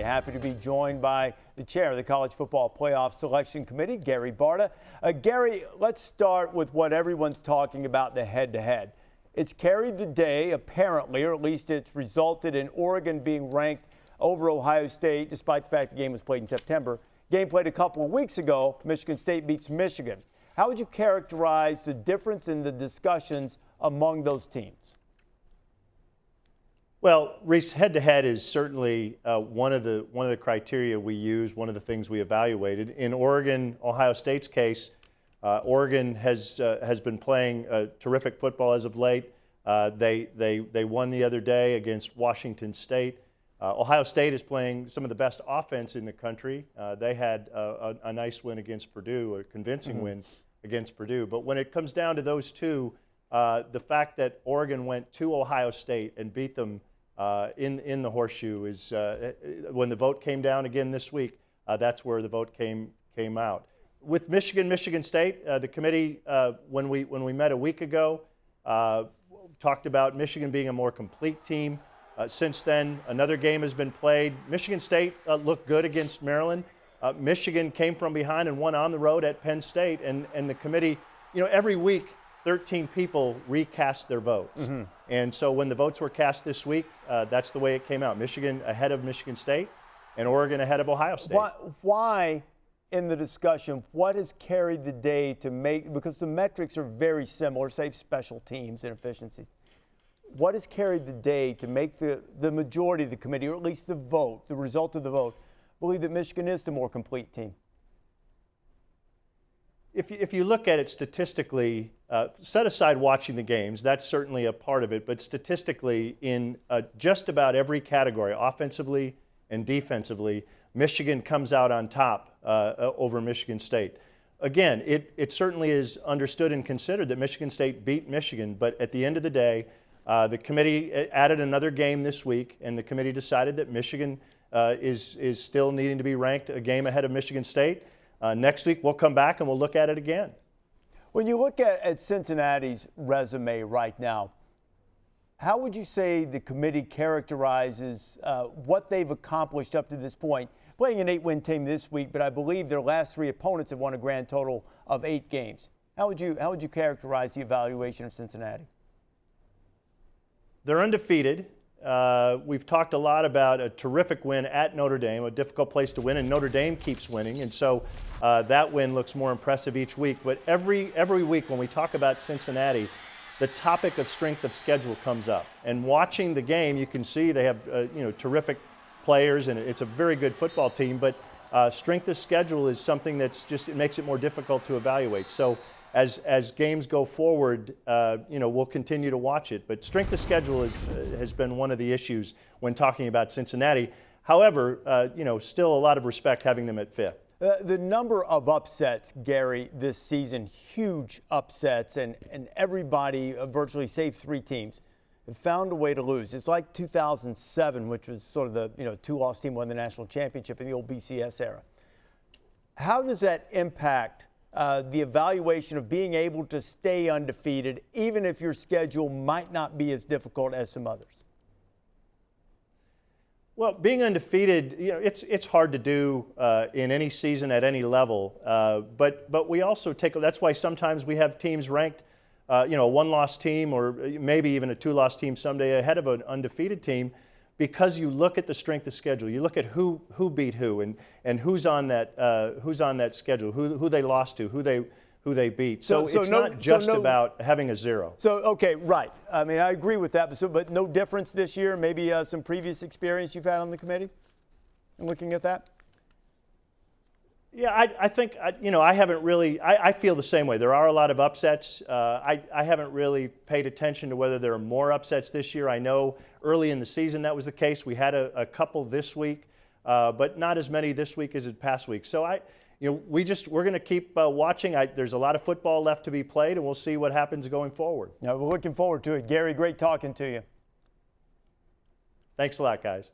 Happy to be joined by the chair of the College Football Playoff Selection Committee, Gary Barta. Gary, let's start with what everyone's talking about, the head-to-head. It's carried the day, apparently, or at least it's resulted in Oregon being ranked over Ohio State, despite the fact the game was played in September. Game played a couple of weeks ago, Michigan State beats Michigan. How would you characterize the difference in the discussions among those teams? Well, Rece, head-to-head is certainly one of the criteria we use, one of the things we evaluated. In Oregon, Ohio State's case, Oregon has been playing terrific football as of late. They won the other day against Washington State. Ohio State is playing some of the best offense in the country. They had a nice win against Purdue, a convincing win against Purdue. But when it comes down to those two, the fact that Oregon went to Ohio State and beat them in the horseshoe is when the vote came down again this week. That's where the vote came out. With Michigan State, the committee when we met a week ago talked about Michigan being a more complete team. Since then, another game has been played. Michigan State looked good against Maryland. Michigan came from behind and won on the road at Penn State. And the committee, every week 13 people recast their votes. And so when the votes were cast this week, that's the way it came out. Michigan ahead of Michigan State and Oregon ahead of Ohio State. Why in the discussion, what has carried the day to make, because the metrics are very similar, save special teams and efficiency. What has carried the day to make the majority of the committee, or at least the vote, the result of the vote, believe that Michigan is the more complete team? If you look at it statistically, set aside watching the games, that's certainly a part of it, but statistically in just about every category, offensively and defensively, Michigan comes out on top over Michigan State. Again, it certainly is understood and considered that Michigan State beat Michigan, but at the end of the day, the committee added another game this week, and the committee decided that Michigan is still needing to be ranked a game ahead of Michigan State. Next week, we'll come back and we'll look at it again. When you look at Cincinnati's resume right now, how would you say the committee characterizes what they've accomplished up to this point? Playing an 8-win team this week, but I believe their last 3 opponents have won a grand total of 8 games. How would you characterize the evaluation of Cincinnati? They're undefeated. We've talked a lot about a terrific win at Notre Dame, a difficult place to win, and Notre Dame keeps winning, and so that win looks more impressive each week. But every week when we talk about Cincinnati, the topic of strength of schedule comes up. And watching the game, you can see they have terrific players, and it's a very good football team. But strength of schedule is something that's it makes it more difficult to evaluate. So as games go forward, we'll continue to watch it. But strength of schedule has been one of the issues when talking about Cincinnati. However, still a lot of respect having them at 5th. The number of upsets, Gary, this season, huge upsets, and everybody, virtually save 3 teams, have found a way to lose. It's like 2007, which was sort of the 2-loss team won the national championship in the old BCS era. How does that impact the evaluation of being able to stay undefeated, even if your schedule might not be as difficult as some others? Well, being undefeated, it's hard to do in any season at any level. But we also that's why sometimes we have teams ranked, a 1-loss team or maybe even a 2-loss team someday ahead of an undefeated team, because you look at the strength of schedule. You look at who beat who and who's on that schedule, who they lost to, who they beat. So it's not just about having a 0. So, okay, right. I mean, I agree with that, but no difference this year? Maybe some previous experience you've had on the committee in looking at that? Yeah, I think, I haven't really, I feel the same way. There are a lot of upsets. I haven't really paid attention to whether there are more upsets this year. I know early in the season that was the case. We had a couple this week, but not as many this week as in past weeks. So we're going to keep watching. There's a lot of football left to be played, and we'll see what happens going forward. We're looking forward to it. Gary, great talking to you. Thanks a lot, guys.